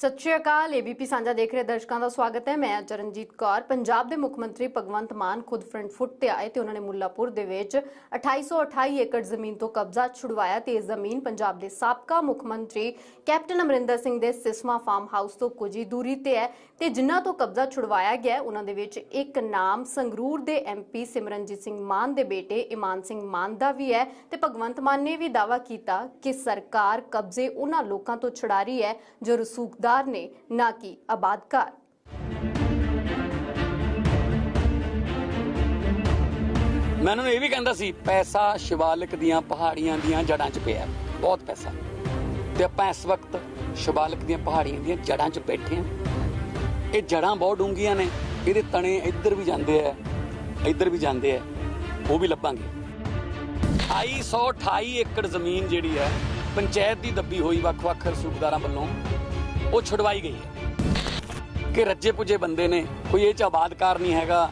सत श्री अकाल। एबीपी साझा देख रहे दर्शकों का स्वागत है। मैं चरणजीत कौर। पंजाब के मुख मंत्री भगवंत मान खुद फ्रंट फुट ते आए तो उन्होंने मुल्लापुर दे विच 2828 एकड़ जमीन तो कब्जा छुड़वाया ते जमीन पंजाब के साबका मुख मंत्री कैप्टन अमरिंदर सिंह के सिसवा फार्म हाउस तो कुछ ही दूरी ते है ते जिन्हां तो कब्जा छुड़वाया गया उन्हां दे विच एक नाम संगरूर के MP सिमरनजीत सिंह मान के बेटे ईमान सिंह मान का भी है ते भगवंत मान ने भी दावा किया कि सरकार कब्जे उन्हां लोकां तो छुड़ा रही है जो रसूखदार ने ना कि आबादकार। मैं उन्होंने ये भी कहता सी पैसा शिवालिक दियां पहाड़ियां दियां जड़ां च पिया, बहुत पैसा। ते आपां इस वक्त शिवालिक दियां पहाड़ियां दियां जड़ां च बैठे हैं। ये जड़ां बहुत डूंघियां ने, इहदे तने इधर भी जांदे है, इधर भी जांदे है, वो भी लभांगे। 2828 एकड़ जमीन जिहड़ी है पंचायत की दबी हुई वख-वख रसूखदारां वल्लों वो छुड़वाई गई है कि रज्जे पुजे बंदे ने, कोई ये च आबादकार नहीं हैगा।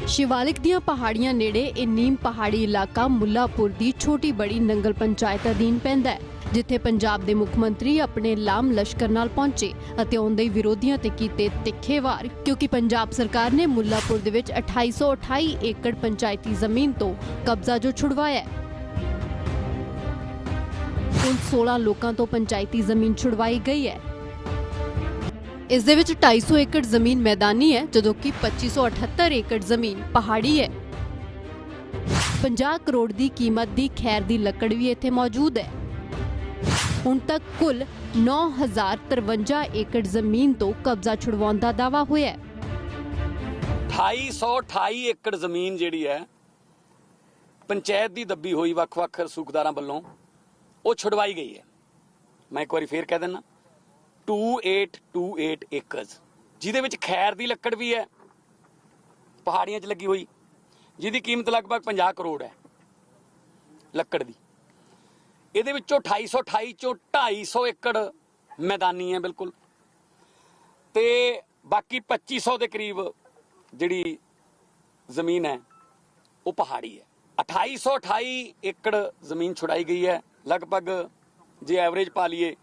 शिवालिक दियां पहाड़ियां नेड़े ये नीम पहाड़ी इलाका मुल्लापुर दी छोटी बड़ी नंगल पंचायत अधीन पैंदा है जिथे पंजाब दे मुख मंत्री अपने लाम लश्कर नाल पहुंचे अते उनदे विरोधियों ते कीते तिखे वार क्योंकि पंजाब सरकार ने मुल्लापुर दे विच 2828 एकड़ पंचायती जमीन तो कब्जा जो छुड़वाया है। कुल 16 लोगों तो पंचायती जमीन छुड़वाई गई है। इस दे विच 250 एकड़ जमीन मैदानी है जदों कि 2578 एकड़ जमीन पहाड़ी है। 50 करोड़ की कीमत की खैर की लकड़ भी इत्थे मौजूद है। हुण तक कुल 9053 एकड़ जमीन तो कब्जा छुड़वाउण दा दावा होया है। 2828 एकड़ जमीन जिहड़ी है पंचायत की दबी हुई वख-वख रसूखदारां वल्लों वो छुड़वाई गई है। मैं एक बार फिर कह देना 2828 एकड़ जिहदे विच खैर की लकड़ भी है पहाड़ियां च लगी हुई जिहदी कीमत लगभग 50 करोड़ है लकड़ की। ਇਹਦੇ ਵਿੱਚੋਂ 2828 ਚੋਂ 250 एकड़ मैदानी है बिल्कुल ते बाकी 2500 के करीब जिहड़ी जमीन है वो पहाड़ी है। 2828 एकड़ जमीन छुड़ाई गई है। लगभग जे एवरेज पा लीए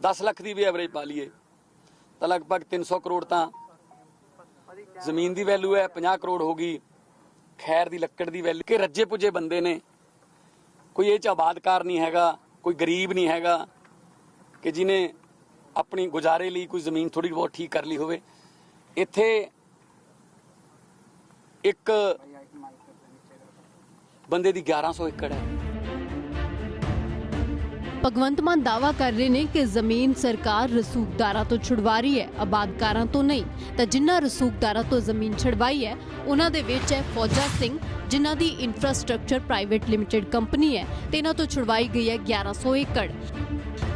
10 लाख की भी एवरेज पा लीए तो लगभग 300 करोड़ तो जमीन की वैल्यू है, 50 करोड़ होगी खैर की लकड़ की वैल्यू। कि रज्जे पुजे बंदे ने, कोई ये च आबादकार नहीं हैगा, कोई गरीब नहीं हैगा कि जिन्हें अपनी गुजारे लिए कोई जमीन थोड़ी बहुत ठीक कर ली होवे। इत्थे एक बंदे दी 1100 एकड़ है। भगवंत मान दावा कर रहे ने कि जमीन सरकार रसूखदारां तो छुड़वा रही है, आबादकारां तो नहीं। तो जिन्हां रसूखदारां तो जमीन छुड़वाई है उन्हां दे विच है फौजा सिंह जिन्हां दी इंफ्रास्ट्रक्चर प्राइवेट लिमिटेड कंपनी है ते इन्हां तो छुड़वाई गई है 1100 एकड़।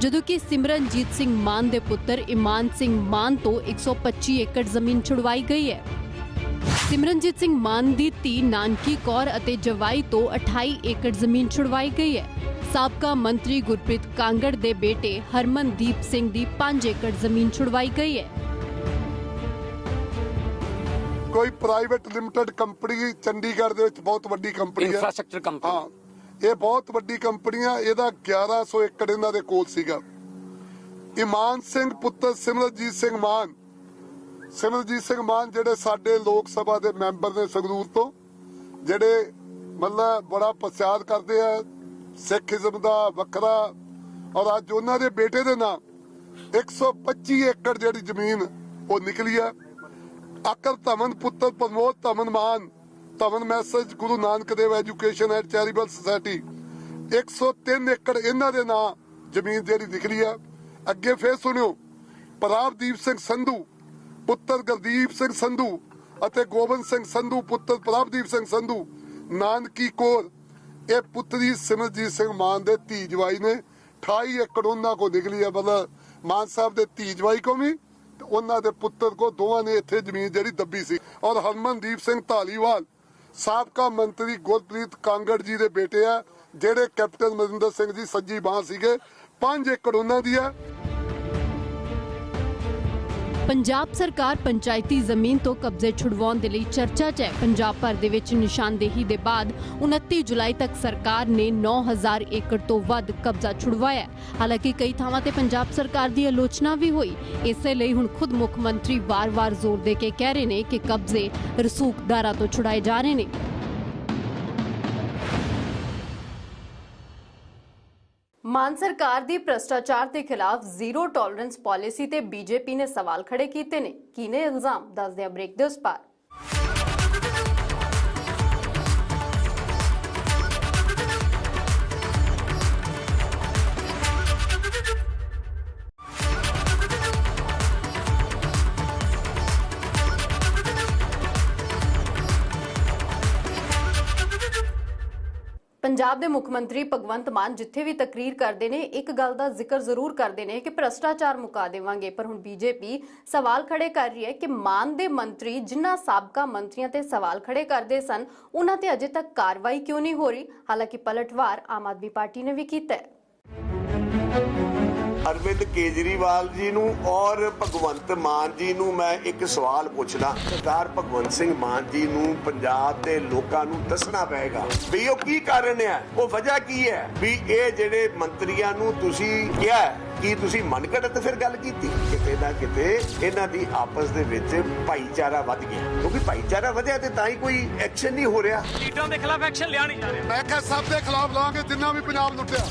जदों कि सिमरनजीत सिंह मान दे पुत्र ईमान सिंह मान तो 125 एकड़ जमीन छुड़वाई गई है। सिमरनजीत सिंह मान दी धी नानकी कौर अते जवाई तो 28 एकड़ जमीन छुड़वाई गई है। साबका मंत्री गुरप्रीत कांगड़ दे बेटे हरमनदीप सिंह दी 5 एकड़ जमीन छुड़वाई गई है। कोई प्राइवेट लिमिटेड कंपनी चंडीगढ़ दे विच बहुत वड्डी कंपनी है, इंफ्रास्ट्रक्चर कंपनी। हाँ, ये बहुत वड्डी कंपनी है। ਇਹਦਾ 1100 एकड़ ਇਹਨਾਂ ਦੇ ਕੋਲ ਸੀਗਾ। ईमान सिंह पुत्र सिमरनजीत सिंह मान, सिमरनजीत सिंह मान ਜਿਹੜੇ ਸਾਡੇ ਲੋਕ ਸਭਾ ਦੇ ਮੈਂਬਰ ਨੇ ਸੰਗਰੂਰ ਤੋਂ, ਜਿਹੜੇ ਮਤਲਬ ਬੜਾ ਪ੍ਰਚਾਰ ਕਰਦੇ ਆ ਸਿੱਖੀਜ਼ਮ ਦਾ ਵੱਖਰਾ, ਔਰ ਅੱਜ ਉਹਨਾਂ ਦੇ ਬੇਟੇ ਦੇ ਨਾਂ 125 एकड़ ਜਿਹੜੀ ਜ਼ਮੀਨ ਉਹ ਨਿਕਲੀ ਹੈ। ਅਕਰ ਧਮਨ ਪੁੱਤਰ ਪ੍ਰਮੋਦ ਧਮਨ ਮਾਨ, ਧਮਨ ਮੈਸੇਜ Guru Nanak Dev education and charitable society 103 एकड़ ਇਹਨਾਂ ਦੇ ਨਾਂ ਜ਼ਮੀਨ ਜਿਹੜੀ ਨਿਕਲੀ ਆ। ਅੱਗੇ ਫੇਰ ਸੁਣਿਓ ਪ੍ਰਭਦੀਪ ਸਿੰਘ ਸੰਧੂ ਪੁੱਤਰ ਗੁਰਦੀਪ ਸਿੰਘ ਸੰਧੂ ਅਤੇ ਗੋਬਿੰਦ ਸਿੰਘ ਸੰਧੂ ਪੁੱਤਰ ਪ੍ਰਭਦੀਪ ਸਿੰਘ ਸੰਧੂ ਨਾਨਕੀ ਕੋਰ, ਇਹ ਪੁੱਤਰੀ ਸਿਮਰਜੀਤ ਸਿੰਘ ਮਾਨ ਦੇ ਧੀ ਜਵਾਈ ਨੇ 28 एकड़ ਉਹਨਾਂ ਕੋ ਨਿਕਲੀ ਆ। ਮਤਲਬ ਮਾਨ ਸਾਹਿਬ ਦੇ ਧੀ ਜਵਾਈ ਕੋ ਵੀ ਉਹਨਾਂ ਦੇ ਪੁੱਤਰ ਕੋ ਦੋਵਾਂ ਨੇ ਇੱਥੇ ਜ਼ਮੀਨ ਜਿਹੜੀ ਦੱਬੀ ਸੀ। ਔਰ ਹਰਮਨਦੀਪ ਸਿੰਘ ਧਾਲੀਵਾਲ ਸਾਬਕਾ ਮੰਤਰੀ ਗੁਰਪ੍ਰੀਤ ਕਾਂਗੜ ਜੀ ਦੇ ਬੇਟੇ ਆ ਜਿਹੜੇ ਕੈਪਟਨ ਅਮਰਿੰਦਰ ਸਿੰਘ ਜੀ ਸੱਜੀ ਬਾਂਹ ਸੀਗੇ। 5 एकड़ ਉਹਨਾਂ ਦੀ ਆ। पंजाब सरकार पंचायती जमीन तो कब्जे छुड़वाउण दे लई चर्चा च है। पंजाब भर दे विच निशानदेही दे बाद 29 जुलाई तक सरकार ने 9000 एकड़ तो वध कब्जा छुड़वाया। हालांकि कई थावां ते पंजाब सरकार दी आलोचना भी हुई। इसे लई हुण खुद मुख मंत्री वार-वार जोर दे के कह रहे ने कि कब्जे रसूखदारां तो छुड़ाए जा रहे ने। मान सरकार दी भ्रष्टाचार के खिलाफ जीरो टॉलरेंस पॉलिसी ते बीजेपी ने सवाल खड़े कीते ने। की ने इल्जाम दसदे ब्रेक दे उस पार। पंजाब दे मुख मंत्री भगवंत मान जिथे भी तकरीर करते हैं एक गल का जिक्र जरूर करते हैं कि भ्रष्टाचार मुका देवांगे, पर हुण बीजेपी सवाल खड़े कर रही है कि मान दे मंत्री जिन्हां साबका मंत्रियों ते सवाल खड़े करते सन उन्हां ते अजे तक कार्रवाई क्यों नहीं हो रही। हालांकि पलटवार आम आदमी पार्टी ने भी कीता है। अरविंद केजरीवाल जी नूं और भगवंत मान जी नूं मैं एक सवाल पूछना। सरदार भगवंत सिंह मान जी नूं पंजाब दे लोकां नूं दसना पएगा भी ਉਹ ਕੀ ਕਾਰਨ ਹੈ, ਉਹ ਵਜ੍ਹਾ ਕੀ ਹੈ ਵੀ ਇਹ ਜਿਹੜੇ ਮੰਤਰੀਆਂ ਨੂੰ ਤੁਸੀਂ ਕਿਹਾ ਕਿ ਤੁਸੀਂ ਮਨ ਘੜਤ ਫਿਰ ਗੱਲ ਕੀਤੀ। ਕਿਤੇ ਨਾ ਕਿਤੇ ਇਹਨਾਂ ਦੀ ਆਪਸ ਦੇ ਵਿੱਚ ਭਾਈਚਾਰਾ ਵੱਧ ਗਿਆ, ਕਿਉਂਕਿ ਭਾਈਚਾਰਾ ਵਧਿਆ ਤੇ ਤਾਂ ਹੀ ਕੋਈ ਐਕਸ਼ਨ ਨਹੀਂ ਹੋ ਰਿਹਾ। ਲੀਡਰਾਂ ਦੇ ਖਿਲਾਫ ਐਕਸ਼ਨ ਲਿਆ ਨਹੀਂ ਜਾ ਰਿਹਾ। ਮੈਂ ਕਿਹਾ ਸਭ ਦੇ ਖਿਲਾਫ ਲਾਂਗੇ ਜਿੰਨਾ ਵੀ ਪੰਜਾਬ ਲੁੱਟਿਆ।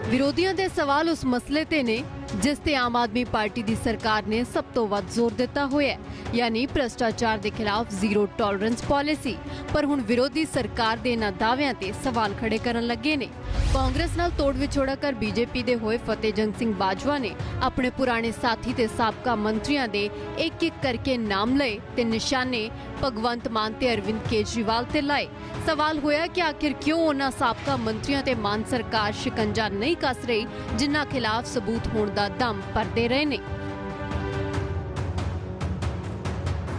विरोधियों के सवाल उस मसले ते ने जिस ते आम आदमी पार्टी दी सरकार ने सब तो वध जोर दिता होया, यानी भ्रष्टाचार के खिलाफ जीरो टॉलरेंस पॉलिसी। पर हुण विरोधी सरकार दे इन्हां दावियां ते सवाल खड़े करन लगे ने। कांग्रेस नाल तोड़ विछोड़ा कर बीजेपी दे होए फतेहजंग सिंह बाजवा ने अपने पुराने साथी ते साबका मंत्रियों दे एक एक करके नाम लए ते निशाने भगवंत मान ते अरविंद केजरीवाल ते लाए। सवाल होया कि आखिर क्यों उन्हां साबका मंत्रियों ते मान सरकार शिकंजा नहीं कस रही जिन्हां खिलाफ सबूत होण दा दम भरदे रहे ने।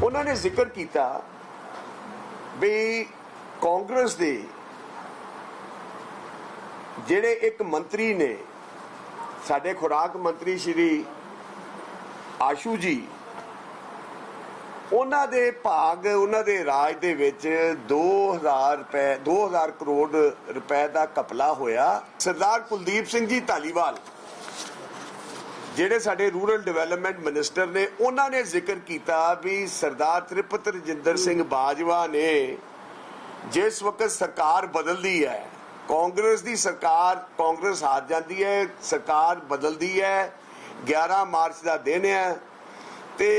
उन्होंने जिक्र किया भी कांग्रेस दे ਜਿਹੜੇ एक मंत्री ने साडे खुराक मंत्री श्री आशू जी ਉਹਨਾਂ ਦੇ ਭਾਗ ਉਹਨਾਂ ਦੇ ਰਾਜ ਦੇ ਵਿੱਚ 2000 ਕਰੋੜ ਰੁਪਏ ਦਾ ਘਪਲਾ ਹੋਇਆ। ਸਰਦਾਰ ਕੁਲਦੀਪ ਸਿੰਘ ਜੀ ਧਾਲੀਵਾਲ ਜਿਹੜੇ ਸਾਡੇ ਰੂਰਲ ਡਿਵੈਲਪਮੈਂਟ ਮਿਨਿਸਟਰ ਨੇ ਉਹਨਾਂ ਨੇ ਜ਼ਿਕਰ ਕੀਤਾ ਵੀ ਸਰਦਾਰ ਤ੍ਰਿਪਤ ਰਜਿੰਦਰ ਸਿੰਘ ਬਾਜਵਾ ਨੇ ਜਿਸ ਵਕਤ ਸਰਕਾਰ ਬਦਲਦੀ ਹੈ, ਕਾਂਗਰਸ ਦੀ ਸਰਕਾਰ, ਕਾਂਗਰਸ ਹਾਰ ਜਾਂਦੀ ਹੈ, ਸਰਕਾਰ ਬਦਲਦੀ ਹੈ, 11 ਮਾਰਚ ਦਾ ਦਿਨ ਹੈ ਤੇ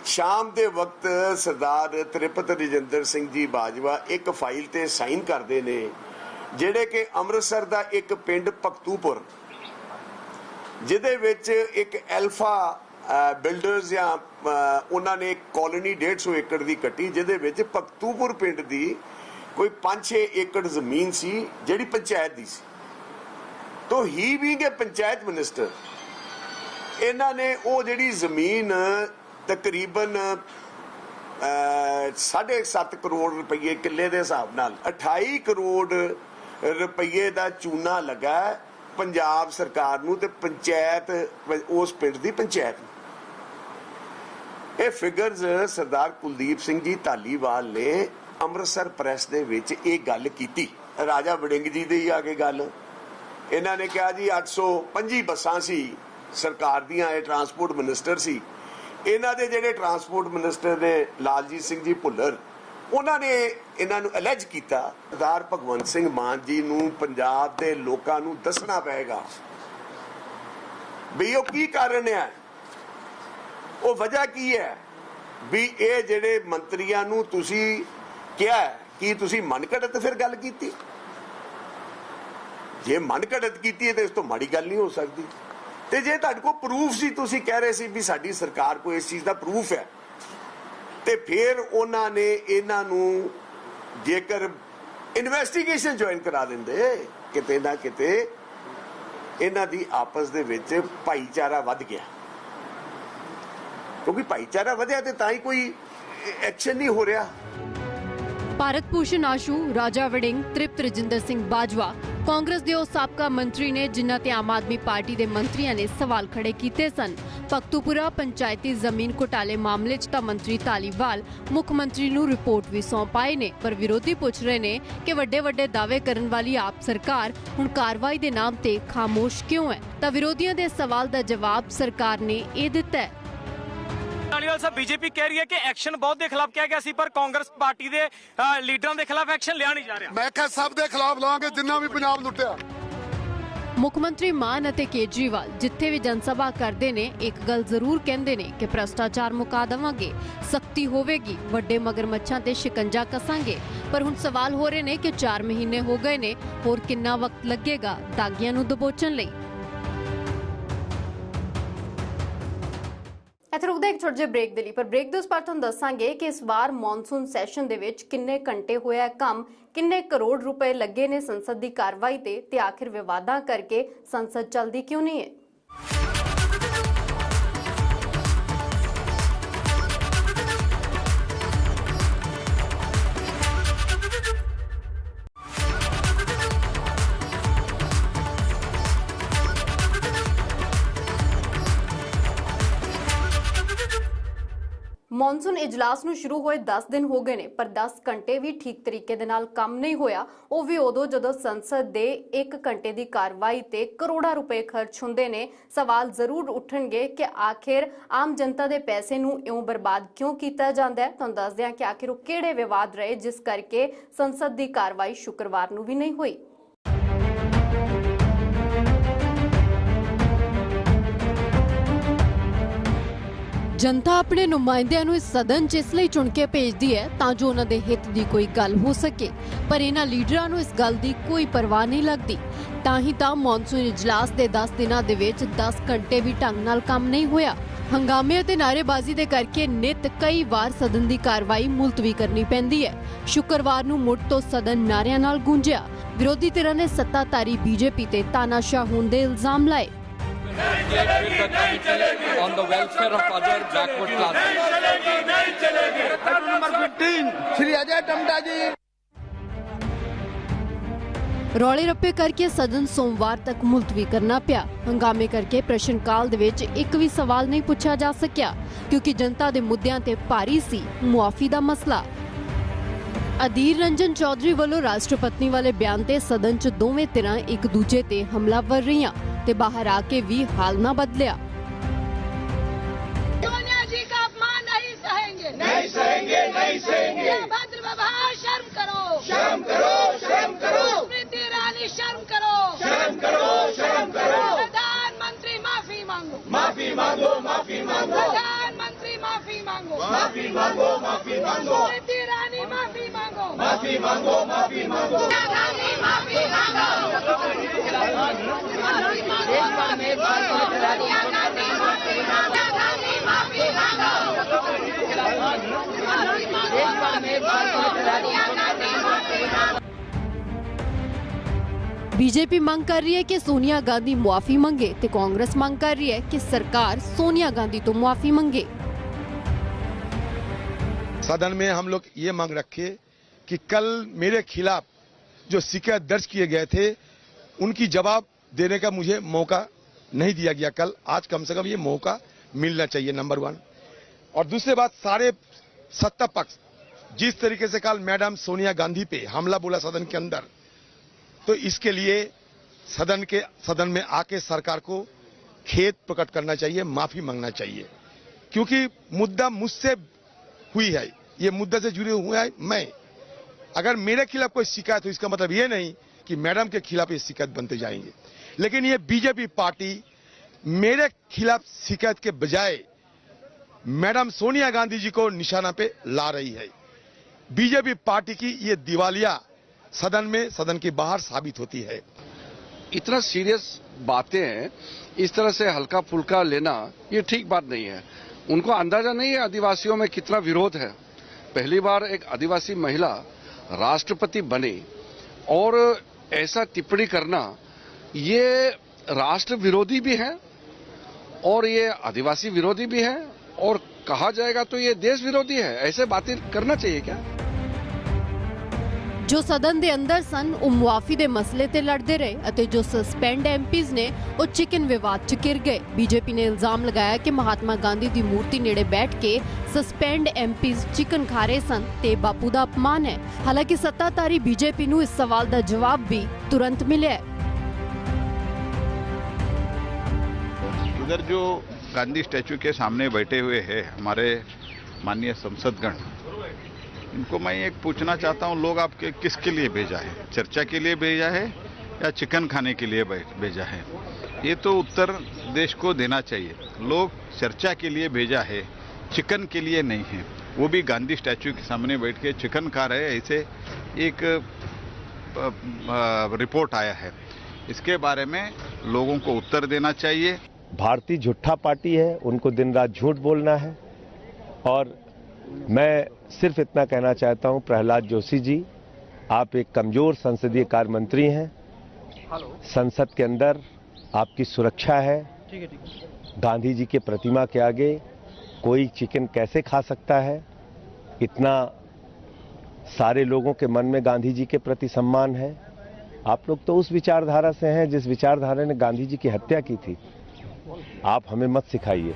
शाम के वक्त सरदार तृपत रजिंदर सिंह जी बाजवा एक फाइल ते साइन करते ने जिहड़े कि अमृतसर का एक पिंड भगतूपुर जिहदे विच एक एल्फा बिल्डर्स या उन्होंने एक कॉलोनी 150 एकड़ की कट्टी जिहदे विच भगतूपुर पिंड की कोई 5-6 एकड़ जमीन सी जिहड़ी पंचायत की सी। तो ही भी के पंचायत मिनिस्टर इन्हां ने वो जिहड़ी जमीन तकरीबन 7.5 करोड़ रुपये किले के हिसाब नाल 28 करोड़ रुपये का चूना लगा पंजाब सरकार नूं ते पंचायत उस पिंड दी पंचायत। ये फिगर्स सरदार कुलदीप सिंह जी धालीवाल ने अमृतसर प्रेस दे विच ये गल कीती। राजा वड़िंग जी दी आके गल इन्हां ने कहा जी 825 बसां सी सरकार दियां, ट्रांसपोर्ट मिनिस्टर सी। इन्हां दे जिहड़े ट्रांसपोर्ट मिनिस्टर ने लालजीत सिंह जी भुल्लर उन्होंने इन्हां नूं अलैज कीता सरदार भगवंत सिंह मान जी नूं पंजाब दे लोकां नूं दसना पएगा भी ਉਹ ਕੀ ਕਾਰਨ ਹੈ, ਉਹ ਵਜ੍ਹਾ ਕੀ ਹੈ ਵੀ ਇਹ ਜਿਹੜੇ ਮੰਤਰੀਆਂ ਨੂੰ ਤੁਸੀਂ ਕਿਹਾ ਕਿ ਤੁਸੀਂ ਮਨ ਘੜਤ ਫਿਰ ਗੱਲ ਕੀਤੀ। ਜੇ ਮਨ ਘੜਤ ਕੀਤੀ ਹੈ ਤੇ ਇਸ ਤੋਂ ਮਾੜੀ ਗੱਲ ਨਹੀਂ ਹੋ ਸਕਦੀ। ਤੇ ਜੇ ਤੁਹਾਡੇ ਕੋਲ ਪ੍ਰੂਫ ਸੀ, ਤੁਸੀਂ ਕਹਿ ਰਹੇ ਸੀ ਵੀ ਸਾਡੀ ਸਰਕਾਰ ਕੋਲ ਇਸ ਚੀਜ਼ ਦਾ ਪ੍ਰੂਫ ਹੈ, ਤੇ ਫਿਰ ਉਹਨਾਂ ਨੇ ਇਹਨਾਂ ਨੂੰ ਜੇਕਰ ਇਨਵੈਸਟੀਗੇਸ਼ਨ ਜੁਆਇਨ ਕਰਾ ਦਿੰਦੇ ਕਿਤੇ ਨਾ ਕਿਤੇ ਇਹਨਾਂ ਦੀ ਆਪਸ ਦੇ ਵਿੱਚ ਭਾਈਚਾਰਾ ਵੱਧ ਗਿਆ, ਕਿਉਂਕਿ ਭਾਈਚਾਰਾ ਵਧਿਆ ਤੇ ਤਾਂ ਹੀ ਕੋਈ ਐਕਸ਼ਨ ਨਹੀਂ ਹੋ ਰਿਹਾ। भारत भूषण आशू, राजा वड़िंग, तृप्त रजिंदर सिंह बाजवा कांग्रेस के साबका मंत्री ने जिन्हां ते आम आदमी पार्टी के मंत्रियों ने सवाल खड़े किए सन। ਭਗਤੂਪੁਰਾ ਪੰਚਾਇਤੀ ਜ਼ਮੀਨ ਘੁਟਾਲੇ ਮਾਮਲੇ 'ਚ ਤਾਂ ਮੰਤਰੀ ਧਾਲੀਵਾਲ ਮੁੱਖ ਮੰਤਰੀ ਨੂੰ ਰਿਪੋਰਟ ਵੀ ਸੌਂਪ ਆਏ ਨੇ, ਪਰ ਵਿਰੋਧੀ ਪੁੱਛ ਰਹੇ ਨੇ ਕਿ ਵੱਡੇ ਦਾਅਵੇ ਕਰਨ ਵਾਲੀ ਆਪ ਸਰਕਾਰ ਹੁਣ ਕਾਰਵਾਈ ਦੇ ਨਾਮ ਤੇ ਖਾਮੋਸ਼ ਕਿਉਂ ਹੈ। ਤਾਂ ਵਿਰੋਧੀਆਂ ਦੇ ਸਵਾਲ ਦਾ ਜਵਾਬ ਸਰਕਾਰ ਨੇ ਇਹ ਦਿੱਤਾ ਹੈ। ਧਾਲੀਵਾਲ ਸਾਹਿਬ, ਬੀਜੇਪੀ ਕਹਿ ਰਹੀ ਹੈ ਕਿ ਐਕਸ਼ਨ ਬਹੁਤ ਦੇ ਖਿਲਾਫ ਕਿਹਾ ਗਿਆ ਸੀ, ਪਰ ਕਾਂਗਰਸ ਪਾਰਟੀ ਦੇ ਲੀਡਰਾਂ ਦੇ ਖਿਲਾਫ ਐਕਸ਼ਨ ਲਿਆ ਨਹੀਂ ਜਾ ਰਿਹਾ। ਮੈਂ ਕਿਹਾ ਸਭ ਦੇ ਖਿਲਾਫ ਲਾਵਾਂਗੇ ਜਿੰਨਾ ਵੀ ਪੰਜਾਬ ਲੁੱਟਿਆ। ਮੁੱਖ ਮੰਤਰੀ ਮਾਨ ਅਤੇ ਕੇਜਰੀਵਾਲ ਜਿੱਥੇ ਵੀ ਜਨਸਭਾ ਕਰਦੇ ਨੇ ਇੱਕ ਗੱਲ ਜ਼ਰੂਰ ਕਹਿੰਦੇ ਨੇ ਕਿ ਭ੍ਰਸ਼ਟਾਚਾਰ ਮੁਕਾ ਦੇਵਾਂਗੇ, ਸਖਤੀ ਹੋਵੇਗੀ, ਵੱਡੇ ਮਗਰਮੱਛਾਂ ਤੇ ਸ਼ਿਕੰਜਾ ਕੱਸਾਂਗੇ। ਪਰ ਹੁਣ ਸਵਾਲ ਹੋ ਰਹੇ ਨੇ ਕਿ 4 ਮਹੀਨੇ ਹੋ ਗਏ ਨੇ, ਹੋਰ ਕਿੰਨਾ ਵਕਤ ਲੱਗੇਗਾ ਦਾਗੀਆਂ ਨੂੰ ਦਬੋਚਣ ਲਈ। ਇੱਥੇ ਰੁਕਦੇ ਇੱਕ ਛੋਟੇ ਜਿਹੇ ਬ੍ਰੇਕ ਦੇ ਲਈ, ਪਰ ਬ੍ਰੇਕ ਦੇ ਉਸ ਪਾਰ ਤੁਹਾਨੂੰ ਦੱਸਾਂਗੇ ਕਿ ਇਸ ਵਾਰ ਮੌਨਸੂਨ ਸੈਸ਼ਨ ਦੇ ਵਿੱਚ ਕਿੰਨੇ ਘੰਟੇ ਹੋਇਆ ਕੰਮ, ਕਿੰਨੇ ਕਰੋੜ ਰੁਪਏ ਲੱਗੇ ਨੇ ਸੰਸਦ ਦੀ ਕਾਰਵਾਈ ਤੇ ਆਖਿਰ ਵਿਵਾਦਾਂ ਕਰਕੇ ਸੰਸਦ ਚੱਲਦੀ ਕਿਉਂ ਨਹੀਂ ਹੈ। ਮੌਨਸੂਨ ਇਜਲਾਸ ਨੂੰ ਸ਼ੁਰੂ ਹੋਏ 10 ਦਿਨ ਹੋ ਗਏ ਨੇ, ਪਰ 10 ਘੰਟੇ ਵੀ ਠੀਕ ਤਰੀਕੇ ਦੇ ਨਾਲ ਕੰਮ ਨਹੀਂ ਹੋਇਆ। ਉਹ ਵੀ ਉਦੋਂ ਜਦੋਂ ਸੰਸਦ ਦੇ 1 ਘੰਟੇ ਦੀ ਕਾਰਵਾਈ ਤੇ ਕਰੋੜਾਂ ਰੁਪਏ ਖਰਚ ਹੁੰਦੇ ਨੇ। ਸਵਾਲ ਜ਼ਰੂਰ ਉੱਠਣਗੇ ਕਿ ਆਖਿਰ ਆਮ ਜਨਤਾ ਦੇ ਪੈਸੇ ਨੂੰ ਇਉਂ ਬਰਬਾਦ ਕਿਉਂ ਕੀਤਾ ਜਾਂਦਾ ਹੈ। ਤੁਹਾਨੂੰ ਦੱਸਦੇ ਹਾਂ ਕਿ ਆਖਿਰ ਉਹ ਕਿਹੜੇ ਵਿਵਾਦ ਰਹੇ ਜਿਸ ਕਰਕੇ ਸੰਸਦ ਦੀ ਕਾਰਵਾਈ ਸ਼ੁੱਕਰਵਾਰ ਨੂੰ ਵੀ ਨਹੀਂ ਹੋਈ। ਜਨਤਾ ਆਪਣੇ ਨੁਮਾਇੰਦਿਆਂ ਨੂੰ ਇਸ ਸਦਨ 'ਚ ਇਸ ਲਈ ਚੁਣ ਕੇ ਭੇਜਦੀ ਹੈ ਤਾਂ ਜੋ ਉਹਨਾਂ ਦੇ ਹਿੱਤ ਦੀ ਕੋਈ ਗੱਲ ਹੋ ਸਕੇ, ਪਰ ਇਹਨਾਂ ਲੀਡਰਾਂ ਨੂੰ ਇਸ ਗੱਲ ਦੀ ਕੋਈ ਪਰਵਾਹ ਨਹੀਂ ਲੱਗਦੀ। ਤਾਂ ਹੀ ਤਾਂ ਮੌਨਸੂਨ ਇਜਲਾਸ ਦੇ 10 ਦਿਨਾਂ ਦੇ ਵਿੱਚ 10 ਘੰਟੇ ਵੀ ਢੰਗ ਨਾਲ ਕੰਮ ਨਹੀਂ ਹੋਇਆ। ਹੰਗਾਮੇ ਅਤੇ ਨਾਅਰੇਬਾਜ਼ੀ ਦੇ ਕਰਕੇ ਨਿੱਤ ਕਈ ਵਾਰ ਸਦਨ ਦੀ ਕਾਰਵਾਈ ਮੁਲਤਵੀ ਕਰਨੀ ਪੈਂਦੀ ਹੈ। ਸ਼ੁੱਕਰਵਾਰ ਨੂੰ ਮੁੜ ਤੋਂ ਸਦਨ ਨਾਅਰਿਆਂ ਨਾਲ ਗੂੰਜਿਆ। ਵਿਰੋਧੀ ਧਿਰਾਂ ਨੇ ਸੱਤਾਧਾਰੀ ਬੀਜੇਪੀ ਤੇ ਤਾਨਾਸ਼ਾਹ ਹੋਣ ਦੇ ਇਲਜ਼ਾਮ ਲਾਏ। on the welfare of other backward classes. Number 15, Shri Ajay Tamda ji. ਰੌਲੇ ਰੱਪੇ ਕਰਕੇ ਸਦਨ ਸੋਮਵਾਰ ਤੱਕ ਮੁਲਤਵੀ ਕਰਨਾ ਪਿਆ। ਹੰਗਾਮੇ ਕਰਕੇ ਪ੍ਰਸ਼ਨ ਕਾਲ ਦੇ ਵਿੱਚ ਇੱਕ ਵੀ ਸਵਾਲ ਨਹੀਂ ਪੁੱਛਿਆ ਜਾ ਸਕਿਆ ਕਿਉਂਕਿ ਜਨਤਾ ਦੇ ਮੁੱਦਿਆਂ ਤੇ ਭਾਰੀ ਸੀ ਮੁਆਫੀ ਦਾ ਮਸਲਾ। ਅਧੀਰ ਰੰਜਨ ਚੌਧਰੀ ਵੱਲੋਂ ਰਾਸ਼ਟਰਪਤੀ ਵਾਲੇ ਬਿਆਨ ਤੇ ਸਦਨ 'ਚ ਦੋਵੇਂ ਧਿਰਾਂ ਇੱਕ ਦੂਜੇ ਤੇ ਹਮਲਾਵਰ ਰਹੀਆਂ ਤੇ ਬਾਹਰ ਆ ਕੇ ਵੀ ਹਾਲ ਨਾ ਬਦਲਿਆ। सोनिया जी का अपमान नहीं सहेंगे, नहीं सहेंगे, नहीं सहेंगे। भद्र बाबा शर्म करो, शर्म करो, शर्म करो। स्मृति ईरानी शर्म करो, शर्म करो, शर्म करो। प्रधानमंत्री माफी मांगो, माफी मांगो, माफी मांगो। प्रधानमंत्री माफी मांगो, माफी मांगो, माफी मांगो। स्मृति ईरानी माफी मांगो, माफी मांगो, माफी मांगो। गांधी माफी मांगो, गांधी बीजेपी मांग कर रही है कि सोनिया गांधी मुआफी मांगे तो कांग्रेस मांग कर रही है कि सरकार सोनिया गांधी तो मुआफी मांगे। सदन में हम लोग ये मांग रखे कि कल मेरे खिलाफ जो शिकायत दर्ज किए गए थे उनकी जवाब देने का मुझे मौका नहीं दिया गया कल। आज कम से कम ये मौका मिलना चाहिए, नंबर 1। और दूसरी बात, सारे सत्ता पक्ष जिस तरीके से कल मैडम सोनिया गांधी पे हमला बोला सदन के अंदर, तो इसके लिए सदन में आके सरकार को खेद प्रकट करना चाहिए, माफी मांगना चाहिए, क्योंकि मुद्दा मुझसे हुई है, ये मुद्दा से जुड़े हुए हैं मैं। अगर मेरे खिलाफ कोई शिकायत हो इसका मतलब ये नहीं कि मैडम के खिलाफ ये शिकायत बनते जाएंगे, लेकिन ये बीजेपी पार्टी मेरे खिलाफ शिकायत के बजाय मैडम सोनिया गांधी जी को निशाना पे ला रही है। बीजेपी पार्टी की ये दिवालिया सदन में, सदन के बाहर साबित होती है। इतना सीरियस बातें हैं, इस तरह से हल्का फुल्का लेना ये ठीक बात नहीं है। उनको अंदाजा नहीं है आदिवासियों में कितना विरोध है। पहली बार एक आदिवासी महिला राष्ट्रपति बनी और ऐसा टिप्पणी करना ये राष्ट्र विरोधी भी है और ये आदिवासी विरोधी भी है और कहा जाएगा तो ये देश विरोधी है। ऐसे बातें करना चाहिए क्या? ਜੋ ਸਦਨ ਦੇ ਅੰਦਰ ਸਨ ਉਹ ਮੁਆਫੀ ਦੇ ਮਸਲੇ ਤੇ ਲੜਦੇ ਰਹੇ ਅਤੇ ਜੋ ਸਸਪੈਂਡ ਐਮਪੀਜ਼ ਨੇ ਉਹ ਚਿਕਨ ਵਿਵਾਦ 'ਚ ਘਿਰ ਗਏ। ਬੀਜੇਪੀ ਨੇ ਇਲਜ਼ਾਮ ਲਗਾਇਆ ਕਿ ਮਹਾਤਮਾ ਗਾਂਧੀ ਦੀ ਮੂਰਤੀ ਨੇੜੇ ਬੈਠ ਕੇ ਸਸਪੈਂਡ ਐਮਪੀਜ਼ ਚਿਕਨ ਖਾ ਰਹੇ ਸਨ ਤੇ ਬਾਪੂ ਦਾ ਅਪਮਾਨ ਹੈ। ਹਾਲਾਂਕਿ ਸੱਤਾਧਾਰੀ ਬੀਜੇਪੀ ਨੂੰ ਇਸ ਸਵਾਲ ਦਾ ਜਵਾਬ भी तुरंत मिले। इधर जो गांधी स्टैचू के सामने बैठे हुए हैं हमारे माननीय संसदगण, इनको मैं एक पूछना चाहता हूं, लोग आपके किसके लिए भेजा है? चर्चा के लिए भेजा है या चिकन खाने के लिए भेजा है? ये तो उत्तर देश को देना चाहिए। लोग चर्चा के लिए भेजा है, चिकन के लिए नहीं है। वो भी गांधी स्टैचू के सामने बैठ के चिकन खा रहे हैं, ऐसे एक रिपोर्ट आया है। इसके बारे में लोगों को उत्तर देना चाहिए। भारतीय झूठा पार्टी है, उनको दिन रात झूठ बोलना है। और मैं सिर्फ इतना कहना चाहता हूं, प्रहलाद जोशी जी, आप एक कमजोर संसदीय कार्य मंत्री हैं। संसद के अंदर आपकी सुरक्षा है। गांधी जी के प्रतिमा के आगे कोई चिकन कैसे खा सकता है? इतना सारे लोगों के मन में गांधी जी के प्रति सम्मान है। आप लोग तो उस विचारधारा से हैं जिस विचारधारा ने गांधी जी की हत्या की थी। आप हमें मत सिखाइए।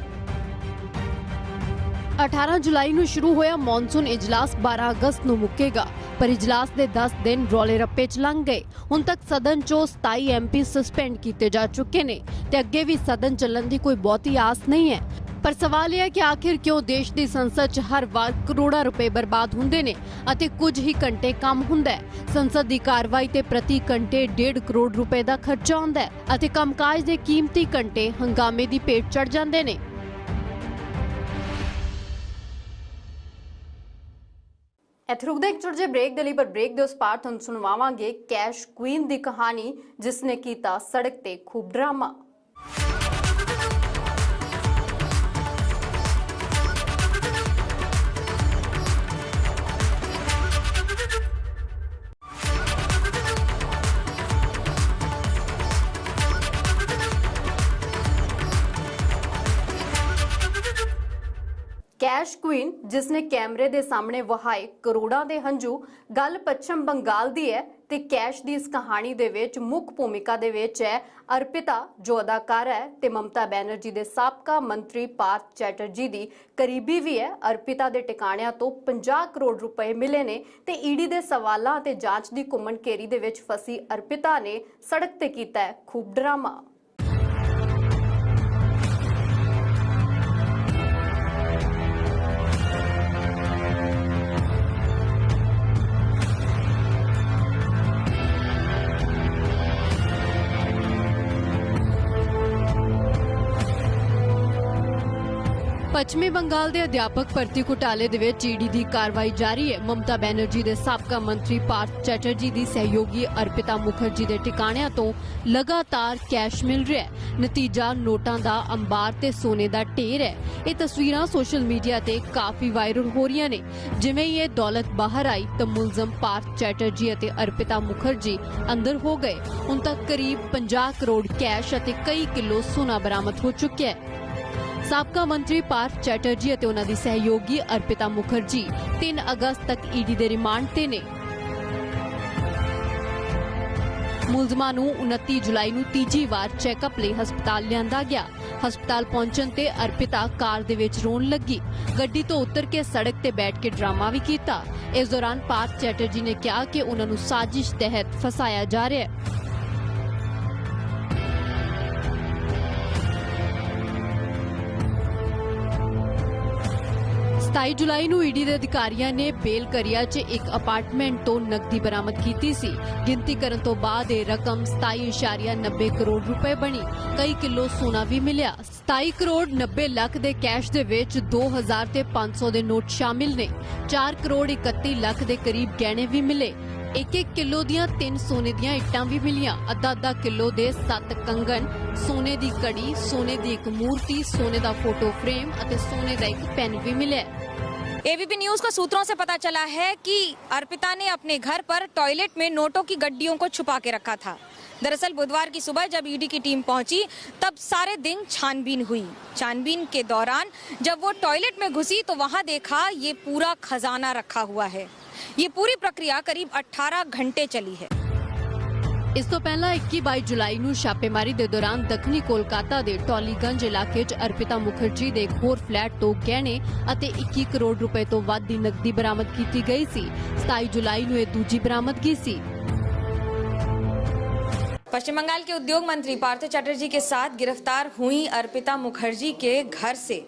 18 जुलाई ਨੂੰ ਸ਼ੁਰੂ ਹੋਇਆ ਮੌਨਸੂਨ ਇਜਲਾਸ 12 ਅਗਸਤ ਨੂੰ ਮੁੱਕੇਗਾ, ਪਰ ਇਜਲਾਸ ਦੇ 10 ਦਿਨ ਰੌਲੇ ਰੱਪੇ ਚ ਲੰਘ ਗਏ। ਹੁਣ ਤੱਕ ਸਦਨ ਚੋਂ 27 ਐਮਪੀ ਸਸਪੈਂਡ ਕੀਤੇ ਜਾ ਚੁੱਕੇ ਨੇ ਤੇ ਅੱਗੇ ਵੀ ਸਦਨ ਚੱਲਣ ਦੀ ਕੋਈ ਬਹੁਤੀ ਆਸ ਨਹੀਂ ਹੈ। ਪਰ ਸਵਾਲ ਇਹ ਹੈ ਕਿ ਆਖਿਰ ਕਿਉਂ ਦੇਸ਼ ਦੀ ਸੰਸਦ 'ਚ ਹਰ ਵਾਰ ਕਰੋੜਾਂ ਰੁਪਏ ਬਰਬਾਦ ਹੁੰਦੇ ਨੇ ਅਤੇ ਕੁਝ ਹੀ ਘੰਟੇ ਕੰਮ ਹੁੰਦਾ ਹੈ। ਸੰਸਦ ਦੀ ਕਾਰਵਾਈ ਤੇ ਪ੍ਰਤੀ ਘੰਟੇ 1.5 ਕਰੋੜ ਰੁਪਏ ਦਾ ਖਰਚਾ ਹੁੰਦਾ ਹੈ ਅਤੇ ਕੰਮਕਾਜ ਦੇ ਕੀਮਤੀ ਘੰਟੇ ਹੰਗਾਮੇ ਦੀ ਭੇਟ ਚੜ ਜਾਂਦੇ ਨੇ। ਇੱਥੇ ਰੁਕਦੇ ਇੱਕ ਛੋਟੇ ਜਿਹੇ ਬ੍ਰੇਕ ਦੇ ਲਈ, ਪਰ ਬ੍ਰੇਕ ਦੇ ਉਸ ਪਾਰ ਤੁਹਾਨੂੰ ਸੁਣਵਾਵਾਂਗੇ ਕੈਸ਼ ਕੁਈਨ ਦੀ ਕਹਾਣੀ ਜਿਸ ਨੇ ਕੀਤਾ ਸੜਕ ਤੇ ਖੂਬ ਡਰਾਮਾ। कैश क्वीन जिसने कैमरे दे सामने वहाए करोड़ां दे हंझू, गल पश्चिम बंगाल दी है ते कैश दी इस कहानी दे विच मुख भूमिका दे विच है अर्पिता जो अदाकारा है ते ममता बैनर्जी दे साबका मंत्री पार्थ चैटर्जी दी करीबी भी है। अर्पिता दे टिकाणियां तो 50 करोड़ रुपए मिले ने ते ईडी दे सवालां ते जांच दी घुम्मण घेरी दे विच फसी अर्पिता ने सड़क ते कीता है खूब ड्रामा। पश्चिमी बंगाल के अध्यापक भर्ती घोटाले दे विच ईडी दी कार्रवाई जारी है। ममता बैनर्जी दे साबका मंत्री पार्थ चैटर्जी दी सहयोगी अर्पिता मुखर्जी दे ठिकाणियां तो लगातार कैश मिल रहा है। नतीजा नोटां दा अंबार ते सोने दा ढेर है। ये तस्वीरां सोशल मीडिया ते काफी वायरल हो रही ने। जिवें ही ये दौलत बाहर आई तो मुलजम पार्थ चैटर्जी अते अर्पिता मुखर्जी अंदर हो गए। हुण तक करीब 50 करोड़ कैश अते कई किलो सोना बरामद हो चुका है। साबका मंत्री पार्थ चैटर्जी ਅਤੇ ਉਹਨਾਂ ਦੀ ਸਹਿਯੋਗੀ अर्पिता मुखर्जी 3 अगस्त तक ईडी ਦੇ ਰਿਮਾਂਡ ਤੇ ਨੇ। ਮੁਲਜ਼ਮਾਂ ਨੂੰ 29 ਜੁਲਾਈ ਨੂੰ ਤੀਜੀ ਵਾਰ ਚੈੱਕਅਪ ਲਈ ਹਸਪਤਾਲ ਲਿਆਂਦਾ ਗਿਆ। ਹਸਪਤਾਲ ਪਹੁੰਚਣ ਤੇ अर्पिता ਕਾਰ ਦੇ ਵਿੱਚ ਰੋਣ ਲੱਗੀ। ਗੱਡੀ ਤੋਂ ਉਤਰ ਕੇ ਸੜਕ ਤੇ ਬੈਠ ਕੇ ਡਰਾਮਾ ਵੀ ਕੀਤਾ। ਇਸ ਦੌਰਾਨ ਪਾਰਥ ਚੈਟਰਜੀ ਨੇ ਕਿਹਾ ਕਿ ਉਹਨਾਂ ਨੂੰ ਸਾਜ਼ਿਸ਼ ਤਹਿਤ ਫਸਾਇਆ ਜਾ ਰਿਹਾ ਹੈ। 27 जुलाई ਨੂੰ ईडी ਦੇ ਅਧਿਕਾਰੀਆਂ ਨੇ ਬੇਲ ਕਰੀਆ 'ਚ ਇੱਕ ਅਪਾਰਟਮੈਂਟ ਤੋਂ ਨਕਦੀ ਬਰਾਮਦ ਕੀਤੀ ਸੀ। ਗਿਣਤੀ ਕਰਨ ਤੋਂ ਬਾਅਦ ਇਹ ਰਕਮ 27.90 ਕਰੋੜ ਰੁਪਏ ਬਣੀ। ਕਈ ਕਿਲੋ ਸੋਨਾ ਵੀ ਮਿਲਿਆ। 27 ਕਰੋੜ 90 ਲੱਖ ਦੇ ਕੈਸ਼ ਦੇ ਵਿੱਚ 2000 ਤੇ 500 ਦੇ ਨੋਟ ਸ਼ਾਮਿਲ ਨੇ। 4 ਕਰੋੜ 31 ਲੱਖ ਦੇ ਕਰੀਬ ਗਹਿਣੇ ਵੀ ਮਿਲੇ। 1-1 ਕਿਲੋ ਦੀਆਂ 3 ਸੋਨੇ ਦੀਆਂ ਇੱਟਾਂ ਵੀ ਮਿਲੀਆਂ। ਅੱਧਾ ਕਿਲੋ ਦੇ 7 ਕੰਗਣ, ਸੋਨੇ ਦੀ ਕੜੀ, ਸੋਨੇ ਦੀ ਇੱਕ ਮੂਰਤੀ, ਸੋਨੇ ਦਾ फोटो फ्रेम ਅਤੇ ਸੋਨੇ ਦਾ ਇੱਕ पेन भी मिला। एबीपी न्यूज को सूत्रों से पता चला है कि अर्पिता ने अपने घर पर टॉयलेट में नोटों की गड्डियों को छुपा के रखा था। दरअसल बुधवार की सुबह जब ईडी की टीम पहुंची तब सारे दिन छानबीन हुई। छानबीन के दौरान जब वो टॉयलेट में घुसी तो वहां देखा ये पूरा खजाना रखा हुआ है। ये पूरी प्रक्रिया करीब 18 घंटे चली है। ਇਸ ਤੋਂ ਪਹਿਲਾਂ 21-22 ਜੁਲਾਈ ਨੂੰ ਛਾਪੇਮਾਰੀ ਦੇ ਦੌਰਾਨ ਦੱਖਣੀ ਕੋਲਕਾਤਾ ਦੇ ਟੋਲੀਗੰਜ ਇਲਾਕੇ 'ਚ ਅਰਪਿਤਾ ਮੁਖਰਜੀ ਦੇ ਇੱਕ ਹੋਰ ਫਲੈਟ ਤੋਂ ਗਹਿਣੇ ਅਤੇ 21 ਕਰੋੜ ਰੁਪਏ ਤੋਂ ਵੱਧ ਦੀ ਨਕਦੀ ਬਰਾਮਦ ਕੀਤੀ ਗਈ ਸੀ। 27 जुलाई ਨੂੰ ਇਹ ਦੂਜੀ ਬਰਾਮਦਗੀ ਸੀ। पश्चिम बंगाल के उद्योग मंत्री पार्थ चैटर्जी के साथ गिरफ्तार हुई अर्पिता मुखर्जी के घर से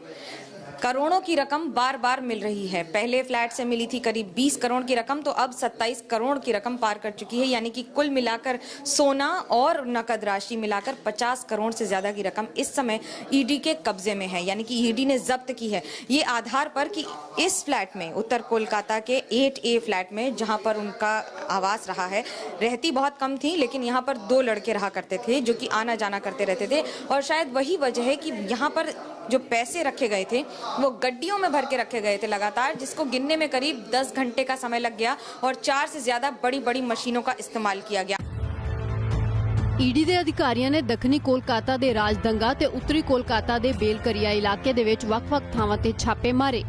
करोड़ों की रकम बार बार मिल रही है। पहले फ्लैट से मिली थी करीब 20 करोड़ की रकम, तो अब 27 करोड़ की रकम पार कर चुकी है, यानी कि कुल मिलाकर सोना और नकद राशि मिलाकर 50 करोड़ से ज्यादा की रकम इस समय ईडी के कब्जे में है, यानी कि ईडी ने जब्त की है। ये आधार पर कि इस फ्लैट में, उत्तर कोलकाता के 8A फ्लैट में, जहां पर उनका आवास रहा है, रहती बहुत कम थी, लेकिन यहाँ पर 2 लड़के रहा करते थे जो कि आना जाना करते रहते थे, और शायद वही वजह है कि यहाँ पर जो पैसे रखे गए थे वो गड्डियों में भर के रखे गए थे लगातार, जिसको गिनने में करीब 10 घंटे का समय लग गया और 4 से ज्यादा बड़ी बड़ी मशीनों का इस्तेमाल किया गया। ਈਡੀ ਦੇ ਅਧਿਕਾਰੀਆਂ ਨੇ ਦੱਖਣੀ ਕੋਲਕਾਤਾ ਦੇ ਰਾਜਦੰਗਾ ਤੇ ਉੱਤਰੀ ਕੋਲਕਾਤਾ ਦੇ ਬੇਲਕਰੀਆ ਇਲਾਕੇ ਦੇ ਵਿੱਚ ਵੱਖ-ਵੱਖ ਥਾਵਾਂ ਤੇ ਛਾਪੇ ਮਾਰੇ।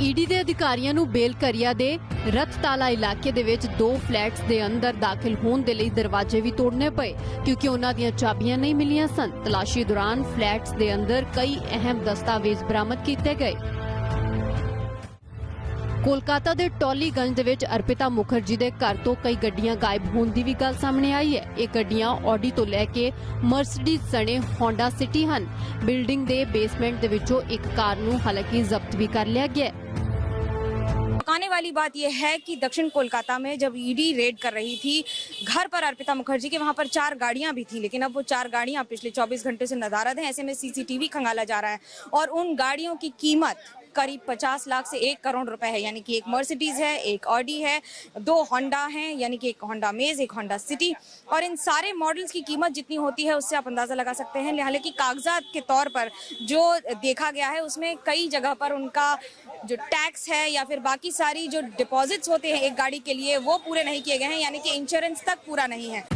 ਈਡੀ ਦੇ ਅਧਿਕਾਰੀਆਂ ਨੂੰ ਬੇਲਕਰੀਆ ਦੇ ਰਤਤਾਲਾ ਇਲਾਕੇ ਦੇ ਵਿੱਚ 2 ਫਲੈਟਸ ਦੇ ਅੰਦਰ ਦਾਖਲ ਹੋਣ ਦੇ ਲਈ ਦਰਵਾਜ਼ੇ ਵੀ ਤੋੜਨੇ ਪਏ ਕਿਉਂਕਿ ਉਹਨਾਂ ਦੀਆਂ ਚਾਬੀਆਂ ਨਹੀਂ ਮਿਲੀਆਂ ਸਨ। ਤਲਾਸ਼ੀ ਦੌਰਾਨ ਫਲੈਟਸ ਦੇ ਅੰਦਰ ਕਈ ਅਹਿਮ ਦਸਤਾਵੇਜ਼ ਬਰਾਮਦ ਕੀਤੇ ਗਏ। ਕੋਲਕਾਤਾ ਦੇ ਟੋਲੀਗੰਜ ਦੇ ਵਿੱਚ ਅਰਪਿਤਾ ਮੁਖਰਜੀ ਦੇ ਘਰ ਤੋਂ ਕਈ ਗੱਡੀਆਂ ਗਾਇਬ ਹੋਣ ਦੀ ਵੀ ਗੱਲ ਸਾਹਮਣੇ ਆਈ ਹੈ। ਇਹ ਗੱਡੀਆਂ ਆਡੀ ਤੋਂ ਲੈ ਕੇ ਮਰਸੀਡੀਜ਼ ਸਣੇ ਹੋਂਡਾ ਸਿਟੀ ਹਨ। ਬਿਲਡਿੰਗ ਦੇ ਬੇਸਮੈਂਟ ਦੇ ਵਿੱਚੋਂ ਇੱਕ ਕਾਰ ਨੂੰ ਹਾਲਾਂकि ਜ਼ਬਤ भी कर लिया गया। चौंकाने वाली बात यह है कि दक्षिण कोलकाता में जब ईडी रेड कर रही थी घर पर अर्पिता मुखर्जी के, वहां पर 4 गाड़ियां भी थी, लेकिन अब वो 4 गाड़ियां पिछले 24 घंटे से नदारद हैं। ऐसे में सीसीटीवी खंगाला जा रहा है और उन गाड़ियों की कीमत करीब 50 लाख से 1 करोड़ रुपए है, यानी कि एक मर्सिडीज है, एक ऑडी है, 2 होंडा हैं, यानी कि एक होंडा मेज, एक होंडा सिटी, और इन सारे मॉडल्स की कीमत जितनी होती है उससे आप अंदाजा लगा सकते हैं। हालांकि कागजात के तौर पर जो देखा गया है उसमें कई जगह पर उनका जो टैक्स है या फिर बाकी सारी जो डिपॉजिट्स होते हैं एक गाड़ी के लिए वो पूरे नहीं किए गए हैं, यानी कि इंश्योरेंस तक पूरा नहीं है।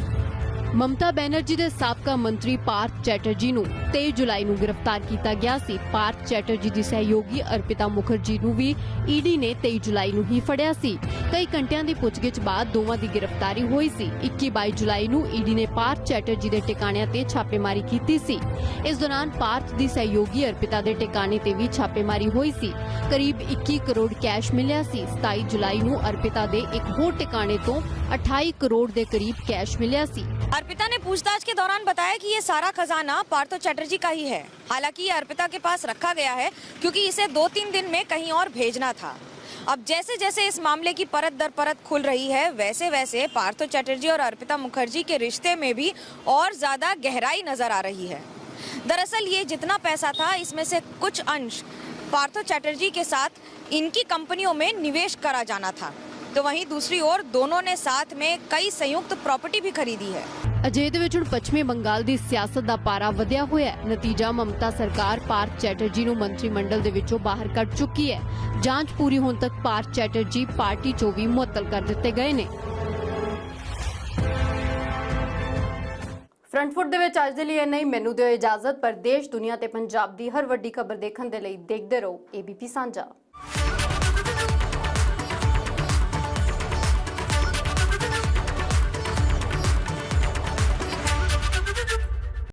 ਮਮਤਾ ਬੈਨਰਜੀ ਦੇ ਸਾਬਕਾ ਮੰਤਰੀ ਪਾਰਥ ਚੈਟਰਜੀ ਨੂੰ 23 ਜੁਲਾਈ ਨੂੰ ਗ੍ਰਿਫਤਾਰ ਕੀਤਾ ਗਿਆ ਸੀ। ਪਾਰਥ ਚੈਟਰਜੀ ਦੀ ਸਹਿਯੋਗੀ ਅਰਪਿਤਾ ਮੁਖਰਜੀ ਨੂੰ ਵੀ ਈਡੀ ਨੇ 23 ਜੁਲਾਈ ਨੂੰ ਹੀ ਫੜਿਆ ਸੀ। ਕਈ ਘੰਟਿਆਂ ਦੀ ਪੁੱਛਗਿੱਛ ਬਾਅਦ ਦੋਵਾਂ ਦੀ ਗ੍ਰਿਫਤਾਰੀ ਹੋਈ ਸੀ। 21-22 ਜੁਲਾਈ ਨੂੰ ਈਡੀ ਨੇ ਪਾਰਥ ਚੈਟਰਜੀ ਦੇ ਟਿਕਾਣਿਆਂ ਤੇ ਛਾਪੇਮਾਰੀ ਕੀਤੀ ਸੀ। ਇਸ ਦੌਰਾਨ ਪਾਰਥ ਦੀ ਸਹਿਯੋਗੀ ਅਰਪਿਤਾ ਦੇ ਟਿਕਾਣੇ ਤੇ ਵੀ ਛਾਪੇਮਾਰੀ ਹੋਈ ਸੀ। ਕਰੀਬ 21 ਕਰੋੜ ਕੈਸ਼ ਮਿਲਿਆ ਸੀ। 27 ਜੁਲਾਈ ਨੂੰ ਅਰਪਿਤਾ ਦੇ ਇੱਕ ਹੋਰ ਟਿਕਾਣੇ ਤੋਂ 28 ਕਰੋੜ ਦੇ करीब कैश मिला सी। अर्पिता ने पूछताछ के दौरान बताया कि ये सारा खजाना पार्थ चैटर्जी का ही है। हालांकि ये अर्पिता के पास रखा गया है क्योंकि इसे 2-3 दिन में कहीं और भेजना था। अब जैसे जैसे इस मामले की परत दर परत खुल रही है वैसे वैसे पार्थ चैटर्जी और अर्पिता मुखर्जी के रिश्ते में भी और ज्यादा गहराई नजर आ रही है। दरअसल ये जितना पैसा था इसमें से कुछ अंश पार्थ चैटर्जी के साथ इनकी कंपनियों में निवेश करा जाना था, तो वहीं दूसरी ओर दोनों ने साथ में कई संयुक्त प्रॉपर्टी भी खरीदी है। ਅਜੇ ਦੇ ਵਿੱਚ ਹੁਣ ਪੱਛਮੀ ਬੰਗਾਲ ਦੀ ਸਿਆਸਤ ਦਾ ਪਾਰਾ ਵਧਿਆ ਹੋਇਆ ਹੈ। ਨਤੀਜਾ ਮਮਤਾ ਸਰਕਾਰ ਪਾਰਥ ਚੈਟਰਜੀ ਨੂੰ ਮੰਤਰੀ ਮੰਡਲ ਦੇ ਵਿੱਚੋਂ ਬਾਹਰ ਕੱਢ ਚੁੱਕੀ ਹੈ। ਜਾਂਚ ਪੂਰੀ ਹੋਣ ਤੱਕ ਪਾਰਥ ਚੈਟਰਜੀ ਪਾਰਟੀ ਚੋਂ ਵੀ ਮੁਅੱਤਲ ਕਰ ਦਿੱਤੇ ਗਏ ਨੇ। ਫਰੰਟਫੁੱਟ ਦੇ ਵਿੱਚ ਅੱਜ ਦੇ ਲਈ ਇੰਨਾ ਹੀ। ਮੈਨੂੰ ਦਿਓ ਇਜਾਜ਼ਤ। ਪਰ ਦੇਸ਼ ਦੁਨੀਆ ਤੇ ਪੰਜਾਬ ਦੀ ਹਰ ਵੱਡੀ ਖਬਰ ਦੇਖਣ ਦੇ ਲਈ ਦੇਖਦੇ ਰਹੋ ABP ਸਾਂਝਾ।